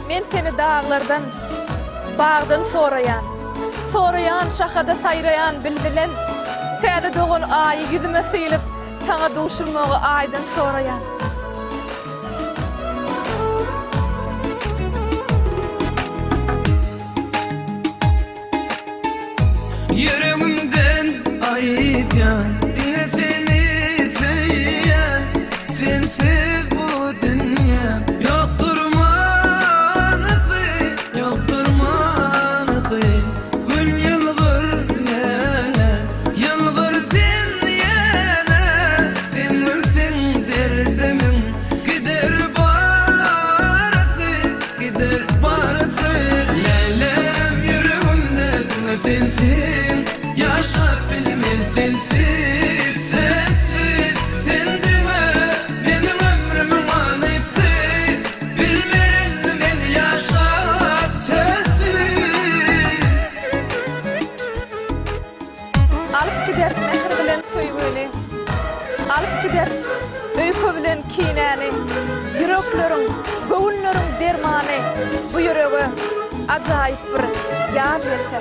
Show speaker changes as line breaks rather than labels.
Men seni dağlardan, bağdan sorayan, şahada sayrayan bilbilen, täze doğan ayı yüzüme sıyılıp, taňa duşurmagy aydan sorayan.
Yüreğimden ayıdan dinle seni söyleyen, sensiz bu dünya yoktur manası, yoktur manası. Gün yılgır nene, yılgır sen yana, sen ölsen derdimin gider barası, gider barası. Lelem yüreğimden sensin, yaşar bilmem sensiz, sensiz. Sen deme benim ömrümün manisi, bilmeyen beni yaşat sensiz.
Alıp gider mehr bilen söýgüni, alıp gider öýkü bilen kinäni, yürekleriň, göwünleriň dermany, bu ýürege ajaýyp bir ýar berse.